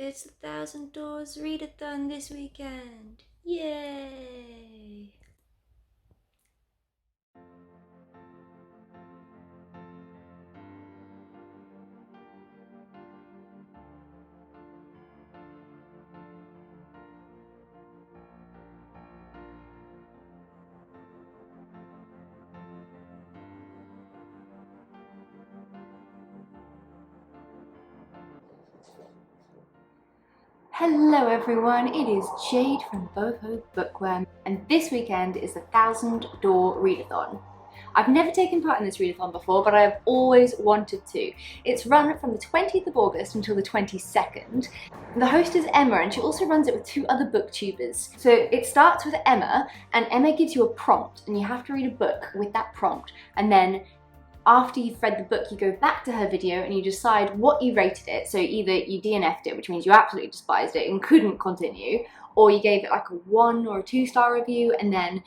It's 1,000 Doors Readathon this weekend. Yay! Hello everyone, it is Jade from Boho Bookworm, and this weekend is the 1,000 Door Readathon. I've never taken part in this readathon before, but I've always wanted to. It's run from the 20th of August until the 22nd. The host is Emma, and she also runs it with 2 other booktubers. So it starts with Emma, and Emma gives you a prompt, and you have to read a book with that prompt, and then after you've read the book, you go back to her video and you decide what you rated it. So either you DNF'd it, which means you absolutely despised it and couldn't continue, or you gave it like a 1 or a 2-star review, and then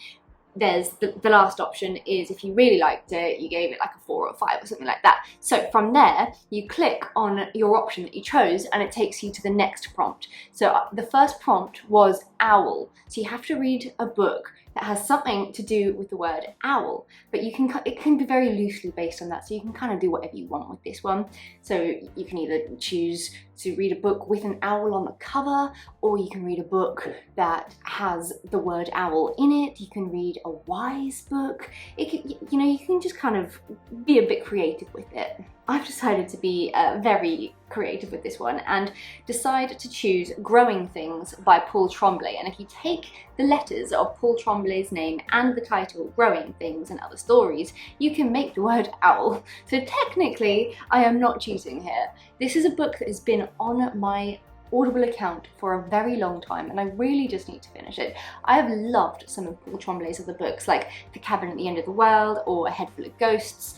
there's the last option is if you really liked it, you gave it like a 4 or 5 or something like that. So from there, you click on your option that you chose and it takes you to the next prompt. So the first prompt was owl. So you have to read a book that has something to do with the word owl, but it can be very loosely based on that, so you can kind of do whatever you want with this one. So you can either choose to read a book with an owl on the cover, or you can read a book that has the word owl in it. You can read a wise book. You can just kind of be a bit creative with it. I've decided to be very creative with this one and decide to choose Growing Things by Paul Tremblay. And if you take the letters of Paul Tremblay's name and the title Growing Things and Other Stories, you can make the word owl. So technically, I am not choosing here. This is a book that has been on my Audible account for a very long time, and I really just need to finish it. I have loved some of Paul Tremblay's other books, like The Cabin at the End of the World or A Head Full of Ghosts.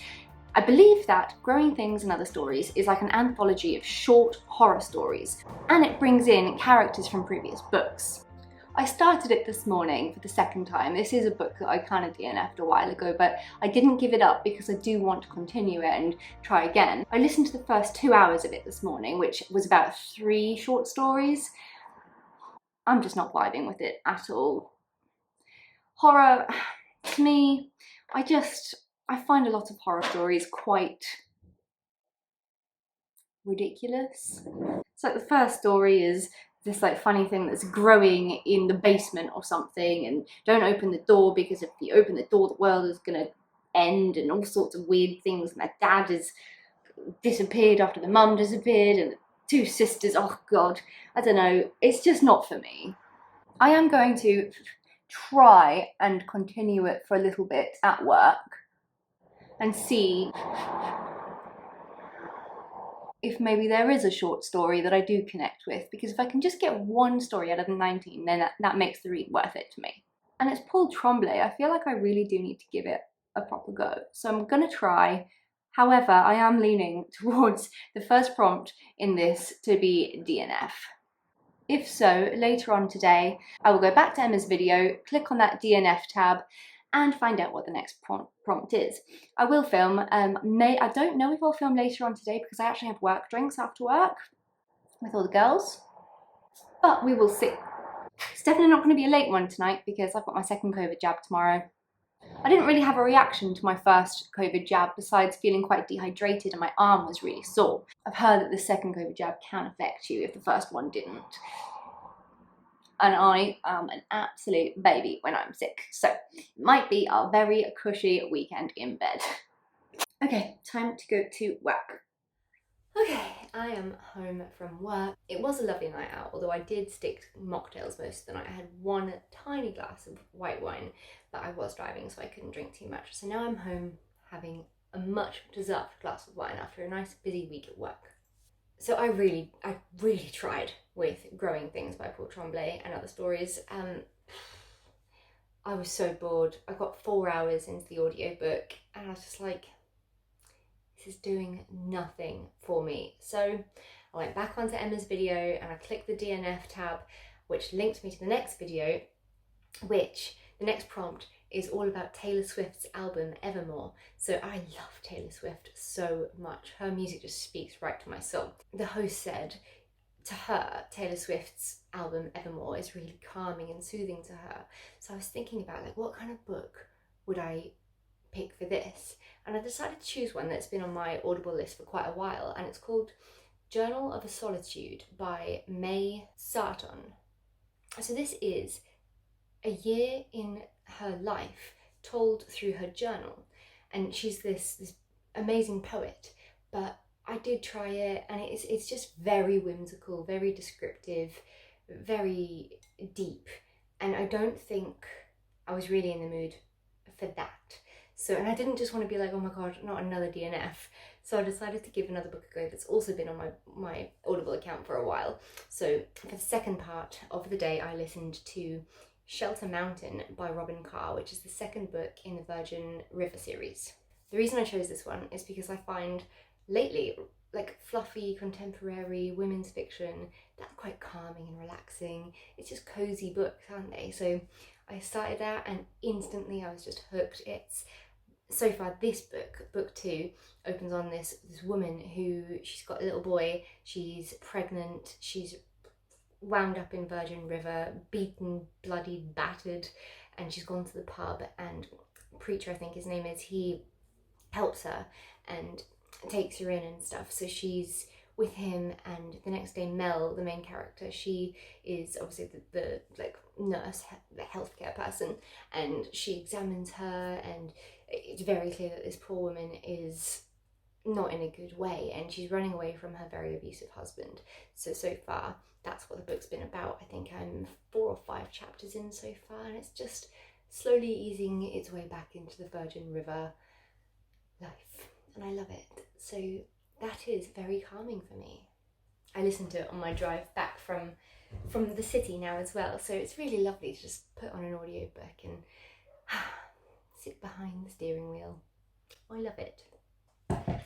I believe that Growing Things and Other Stories is like an anthology of short horror stories, and it brings in characters from previous books. I started it this morning for the second time. This is a book that I kind of DNF'd a while ago, but I didn't give it up because I do want to continue it and try again. I listened to the first 2 hours of it this morning, which was about 3 short stories. I'm just not vibing with it at all. Horror, to me, I find a lot of horror stories quite ridiculous. It's like the first story is this like funny thing that's growing in the basement or something, and don't open the door because if you open the door the world is gonna end, and all sorts of weird things, and their dad has disappeared after the mum disappeared, and the 2 sisters, oh god, I don't know, it's just not for me. I am going to try and continue it for a little bit at work and see if maybe there is a short story that I do connect with, because if I can just get 1 story out of the 19, then that makes the read worth it to me. And it's Paul Tremblay. I feel like I really do need to give it a proper go. So I'm gonna try. However, I am leaning towards the first prompt in this to be DNF. If so, later on today, I will go back to Emma's video, click on that DNF tab, and find out what the next prompt is. I will film, I don't know if I'll film later on today because I actually have work drinks after work with all the girls, but we will see. It's definitely not going to be a late one tonight because I've got my second COVID jab tomorrow. I didn't really have a reaction to my first COVID jab besides feeling quite dehydrated and my arm was really sore. I've heard that the second COVID jab can affect you if the first one didn't. And I am an absolute baby when I'm sick, so it might be a very cushy weekend in bed. Okay, time to go to work. Okay, I am home from work. It was a lovely night out, although I did stick to mocktails most of the night. I had 1 tiny glass of white wine, but I was driving so I couldn't drink too much. So now I'm home having a much deserved glass of wine after a nice busy week at work. So I really tried with Growing Things by Paul Tremblay and Other Stories. I was so bored. I got 4 hours into the audiobook and I was just like, this is doing nothing for me. So I went back onto Emma's video and I clicked the DNF tab, which linked me to the next video, which the next prompt is all about Taylor Swift's album Evermore. So I love Taylor Swift so much. Her music just speaks right to my soul. The host said, to her, Taylor Swift's album Evermore is really calming and soothing to her. So I was thinking about like, what kind of book would I pick for this? And I decided to choose one that's been on my Audible list for quite a while, and it's called Journal of a Solitude by May Sarton. So this is a year in her life told through her journal, and she's this amazing poet, but I did try it, and it's just very whimsical, very descriptive, very deep, and I don't think I was really in the mood for that. So, and I didn't just want to be like, oh my god, not another DNF. So I decided to give another book a go that's also been on my Audible account for a while. So for the second part of the day, I listened to Shelter Mountain by Robyn Carr, which is the second book in the Virgin River series. The reason I chose this one is because I find lately, like fluffy contemporary women's fiction, that's quite calming and relaxing. It's just cozy books, aren't they? So I started that and instantly I was just hooked. It's so far this book 2, opens on this woman who, she's got a little boy, she's pregnant, she's wound up in Virgin River, beaten, bloodied, battered, and she's gone to the pub, and Preacher, I think his name is, he helps her and takes her in and stuff. So she's with him, and the next day Mel, the main character, she is obviously the like nurse, the healthcare person, and she examines her, and it's very clear that this poor woman is not in a good way, and she's running away from her very abusive husband. So far that's what the book's been about. I think I'm 4 or 5 chapters in so far, and it's just slowly easing its way back into the Virgin River life, and I love it. So that is very calming for me. I listen to it on my drive back from the city now as well, so it's really lovely to just put on an audiobook and sit behind the steering wheel. I love it.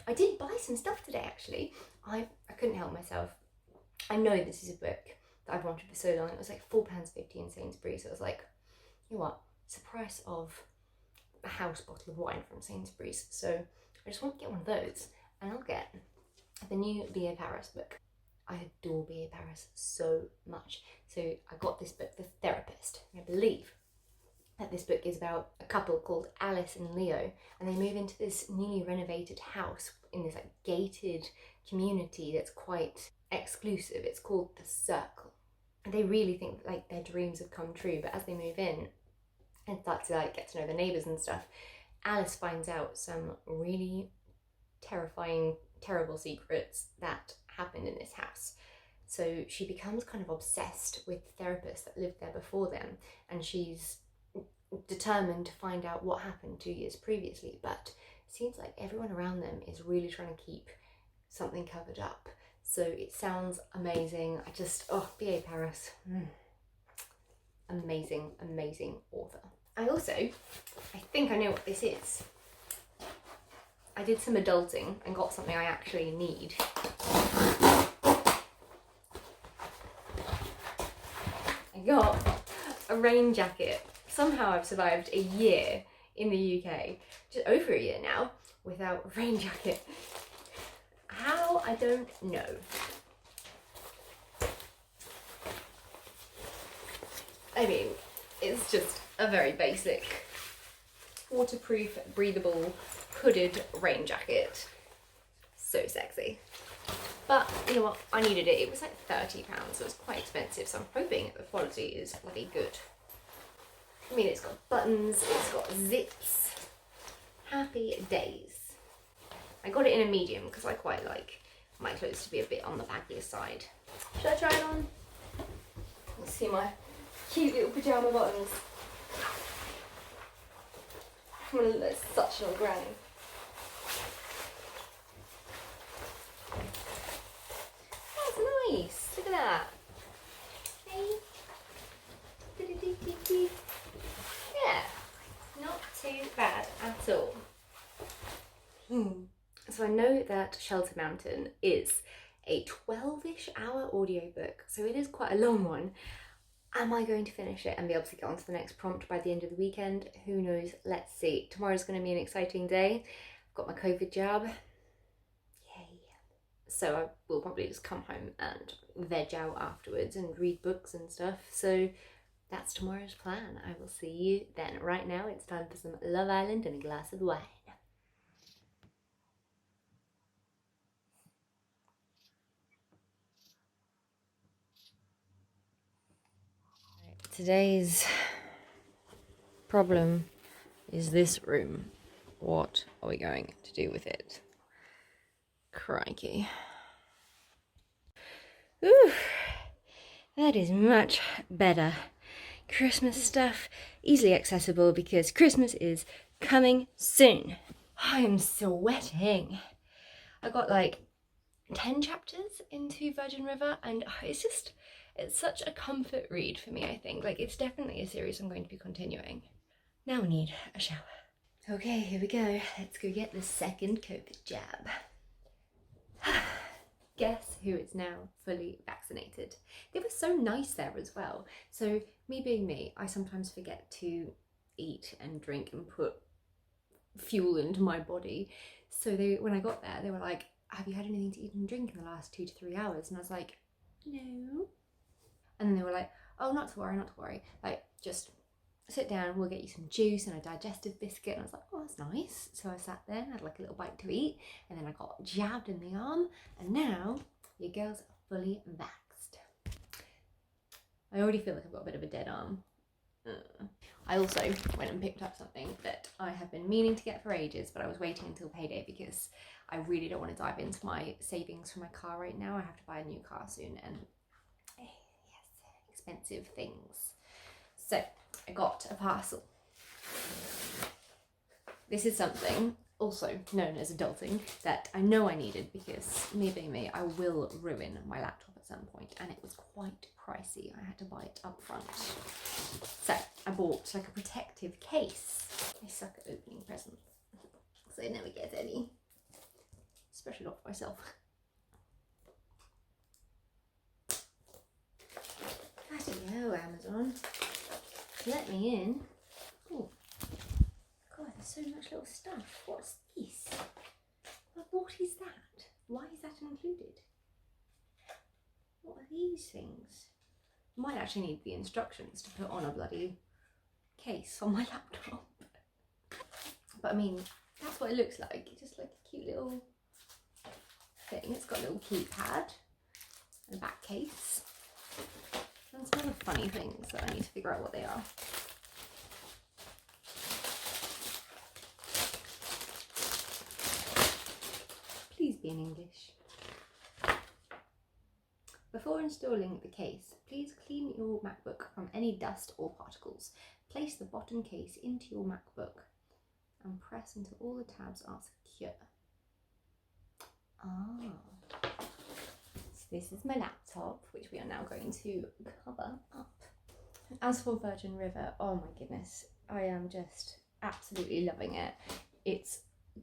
I did buy some stuff today actually. I couldn't help myself. I know this is a book that I've wanted for so long. It was like £4.50 in Sainsbury's, so I was like, you know what, it's the price of a house bottle of wine from Sainsbury's, so I just want to get one of those, and I'll get the new B.A. Paris book. I adore B.A. Paris so much. So I got this book, The Therapist. I believe that this book is about a couple called Alice and Leo, and they move into this newly renovated house in this like gated community that's quite exclusive. It's called The Circle. And they really think like their dreams have come true, but as they move in and start to like get to know the neighbours and stuff, Alice finds out some really terrifying, terrible secrets that happened in this house. So she becomes kind of obsessed with the therapists that lived there before them, and she's determined to find out what happened 2 years previously, but it seems like everyone around them is really trying to keep something covered up. So it sounds amazing. I just, B.A. Paris, amazing, amazing author. I also, I think I know what this is. I did some adulting and got something I actually need. I got a rain jacket. Somehow I've survived a year in the UK, just over a year now, without a rain jacket. How? I don't know. I mean, it's just a very basic, waterproof, breathable, hooded rain jacket. So sexy. But you know what? I needed it. It was like £30, so it's quite expensive, so I'm hoping the quality is bloody good. I mean, it's got buttons, it's got zips. Happy days. I got it in a medium because I quite like my clothes to be a bit on the baggier side. Should I try it on? Let's see my cute little pyjama bottoms. I'm such an old granny. That's nice. Look at that. Hey. Yeah. Not too bad at all. So I know that Shelter Mountain is a 12-ish hour audiobook, so it is quite a long one. Am I going to finish it and be able to get on to the next prompt by the end of the weekend? Who knows? Let's see. Tomorrow's going to be an exciting day. I've got my COVID jab. Yay. So I will probably just come home and veg out afterwards and read books and stuff. So that's tomorrow's plan. I will see you then. Right now it's time for some Love Island and a glass of wine. Today's problem is this room. What are we going to do with it? Crikey. Ooh, that is much better. Christmas stuff, easily accessible because Christmas is coming soon. I am sweating. I got like 10 chapters into Virgin River and it's such a comfort read for me, I think. Like, it's definitely a series I'm going to be continuing. Now we need a shower. Okay, here we go. Let's go get the second COVID jab. Guess who is now fully vaccinated? They were so nice there as well. So me being me, I sometimes forget to eat and drink and put fuel into my body. So when I got there, they were like, have you had anything to eat and drink in the last 2 to 3 hours? And I was like, no. And then they were like, oh, not to worry. Like, just sit down, we'll get you some juice and a digestive biscuit. And I was like, oh, that's nice. So I sat there and had like a little bite to eat, and then I got jabbed in the arm, and now your girl's fully vaxxed. I already feel like I've got a bit of a dead arm. I also went and picked up something that I have been meaning to get for ages, but I was waiting until payday because I really don't want to dive into my savings for my car right now. I have to buy a new car soon, and yes, expensive things. So I got a parcel. This is something, also known as adulting, that I know I needed because, me being me, I will ruin my laptop at some point, and it was quite pricey. I had to buy it up front. So I bought like a protective case. I suck at opening presents, so I never get any, especially not for myself. Bloody Amazon. Let me in. Oh, God, there's so much little stuff. What's this? What is that? Why is that included? What are these things? I might actually need the instructions to put on a bloody case on my laptop. But I mean, that's what it looks like. It's just like a cute little thing. It's got a little keypad and a back case. And some other funny things that I need to figure out what they are. Please be in English. Before installing the case, please clean your MacBook from any dust or particles. Place the bottom case into your MacBook and press until all the tabs are secure. So this is my laptop, which we are now going to cover up. As for Virgin River, oh my goodness, I am just absolutely loving it.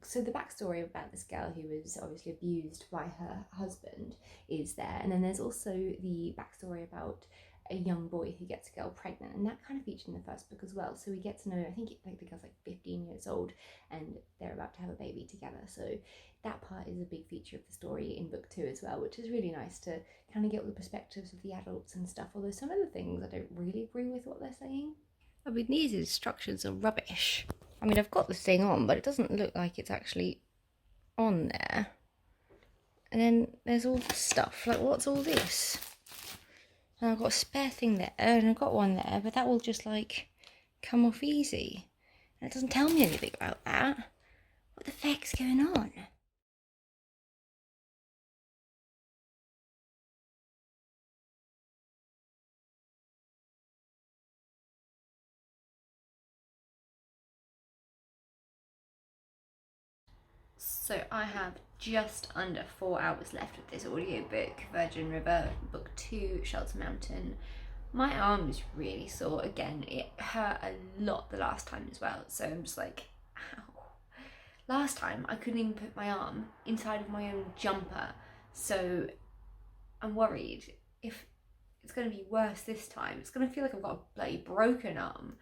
So the backstory about this girl who was obviously abused by her husband is there, and then there's also the backstory about a young boy who gets a girl pregnant, and that kind of featured in the first book as well. So we get to know, I think the girl's like 15 years old and they're about to have a baby together. So that part is a big feature of the story in book 2 as well, which is really nice to kind of get all the perspectives of the adults and stuff, although some of the things I don't really agree with what they're saying. I mean, these instructions are rubbish. I mean, I've got this thing on, but it doesn't look like it's actually on there. And then there's all this stuff. Like, what's all this? And I've got a spare thing there, and I've got one there, but that will just, like, come off easy. And it doesn't tell me anything about that. What the feck's going on? So I have just under 4 hours left of this audiobook, Virgin River, Book 2, Shelter Mountain. My arm is really sore again. It hurt a lot the last time as well, so I'm just like, ow. Last time I couldn't even put my arm inside of my own jumper, so I'm worried if it's going to be worse this time. It's going to feel like I've got a bloody broken arm.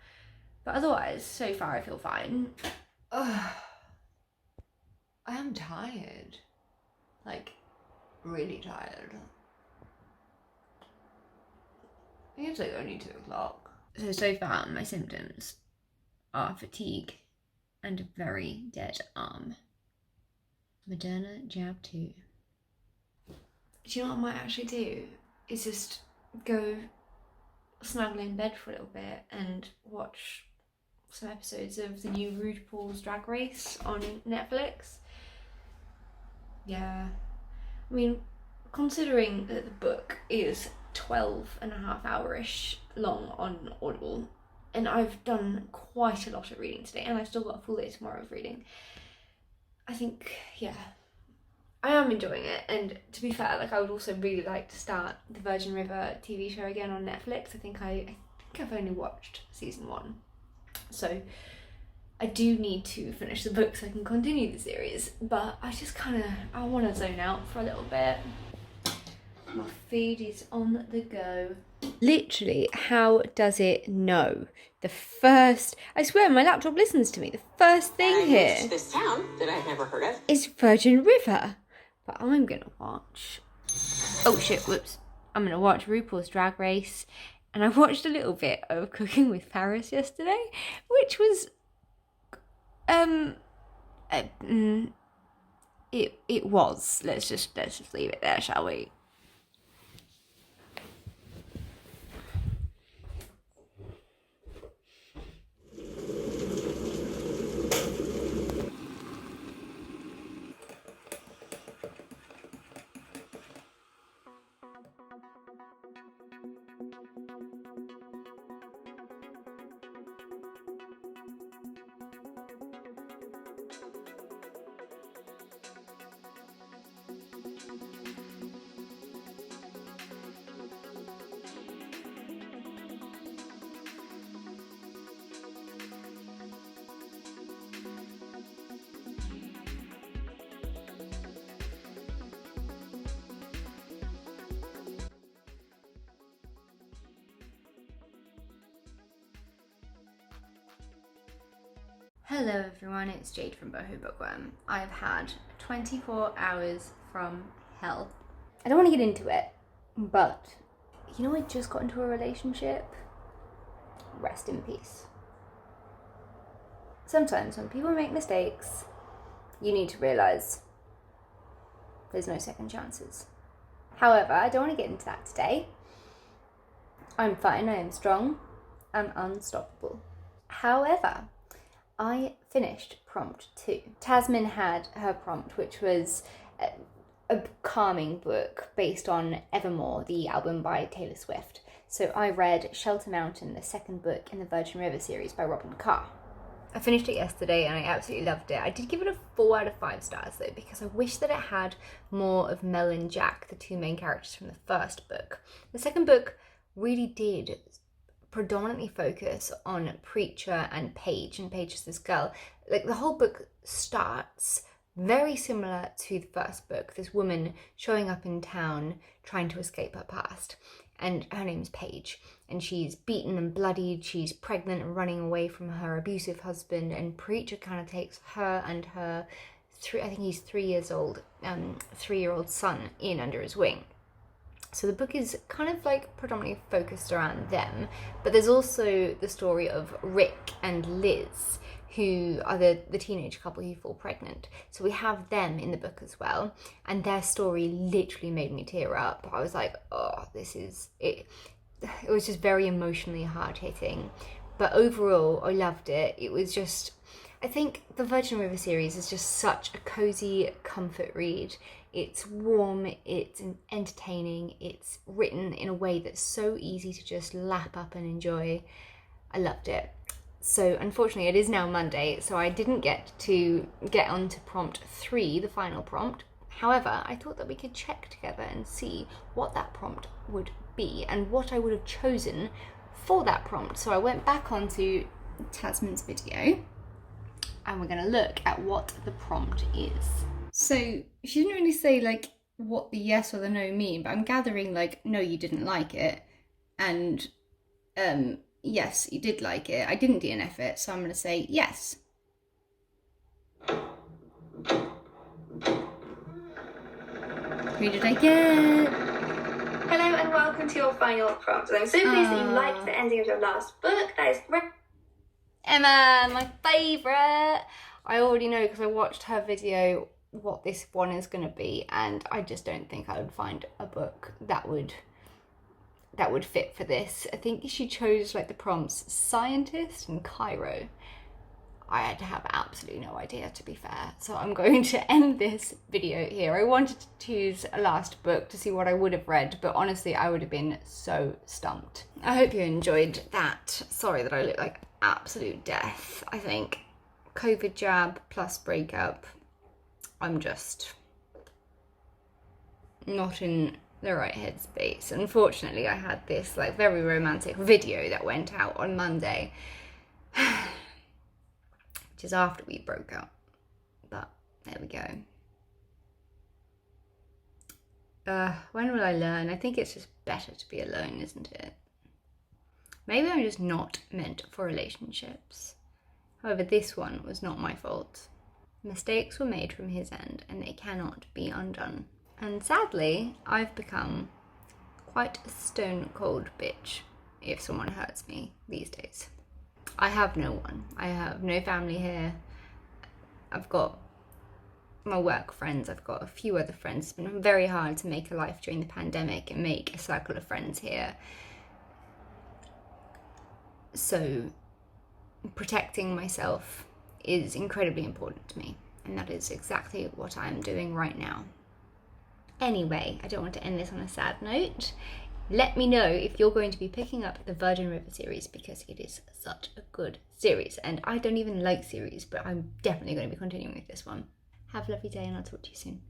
But otherwise, so far I feel fine. Ugh. I am tired. Like, really tired. I think it's like only 2 o'clock. So far my symptoms are fatigue and a very dead arm. Moderna jab 2. Do you know what I might actually do? Is just go snuggle in bed for a little bit and watch some episodes of the new RuPaul's Drag Race on Netflix. Yeah. I mean, considering that the book is 12.5 hour-ish long on Audible, and I've done quite a lot of reading today, and I've still got a full day tomorrow of reading, I think, yeah, I am enjoying it. And to be fair, like, I would also really like to start the Virgin River TV show again on Netflix. I think I've only watched season 1, so I do need to finish the book so I can continue the series, but I want to zone out for a little bit. My feed is on the go. Literally, how does it know? I swear my laptop listens to me. The first thing here is this town that I've never heard of is Virgin River. But I'm gonna watch, oh shit, whoops. I'm gonna watch RuPaul's Drag Race, and I watched a little bit of Cooking with Paris yesterday, which was, it was. Let's just leave it there, shall we? Hello everyone, it's Jade from Boho Bookworm. I've had 24 hours from hell. I don't want to get into it, but you know, I just got into a relationship. Rest in peace. Sometimes when people make mistakes, you need to realise there's no second chances. However, I don't want to get into that today. I'm fine, I am strong, and unstoppable. However, I finished prompt 2. Tasmin had her prompt, which was a calming book based on Evermore, the album by Taylor Swift. So I read Shelter Mountain, the second book in the Virgin River series by Robyn Carr. I finished it yesterday and I absolutely loved it. I did give it a 4 out of 5 stars though, because I wish that it had more of Mel and Jack, the 2 main characters from the first book. The second book really did predominantly focus on Preacher and Paige is this girl. Like, the whole book starts very similar to the first book. This woman showing up in town trying to escape her past, and her name's Paige, and she's beaten and bloodied, she's pregnant and running away from her abusive husband, and Preacher kind of takes her and her I think he's 3 years old, 3-year-old son in under his wing. So the book is kind of like predominantly focused around them, but there's also the story of Rick and Liz, who are the teenage couple who fall pregnant. So we have them in the book as well, and their story literally made me tear up. I was like, oh, this is it. It was just very emotionally hard-hitting, but overall I loved it. It was just, I think the Virgin River series is just such a cozy comfort read. It's warm, it's entertaining, it's written in a way that's so easy to just lap up and enjoy. I loved it. So unfortunately it is now Monday, so I didn't get on to prompt 3, the final prompt. However, I thought that we could check together and see what that prompt would be and what I would have chosen for that prompt. So I went back onto Tasmin's video and we're going to look at what the prompt is. So she didn't really say like what the yes or the no mean, but I'm gathering like, no, you didn't like it, and yes, you did like it. I didn't DNF it, so I'm going to say yes. Who did I get? Hello and welcome to your final prompt. I'm so pleased that you liked the ending of your last book. That is great. Emma, my favourite. I already know because I watched her video what this one is going to be, and I just don't think I would find a book that would fit for this. I think she chose like the prompts scientist and Cairo. I had to have absolutely no idea, to be fair. So I'm going to end this video here. I wanted to choose a last book to see what I would have read, but honestly, I would have been so stumped. I hope you enjoyed that. Sorry that I look like absolute death. I think COVID jab plus breakup, I'm just not in the right headspace. Unfortunately, I had this like very romantic video that went out on Monday, which is after we broke up, but there we go. When will I learn? I think it's just better to be alone, isn't it? Maybe I'm just not meant for relationships. However, this one was not my fault. Mistakes were made from his end and they cannot be undone. And sadly, I've become quite a stone cold bitch if someone hurts me these days. I have no one. I have no family here. I've got my work friends. I've got a few other friends. It's been very hard to make a life during the pandemic and make a circle of friends here. So protecting myself is incredibly important to me, and that is exactly what I'm doing right now. Anyway, I don't want to end this on a sad note. Let me know if you're going to be picking up the Virgin River series, because it is such a good series, and I don't even like series, but I'm definitely going to be continuing with this one. Have a lovely day and I'll talk to you soon.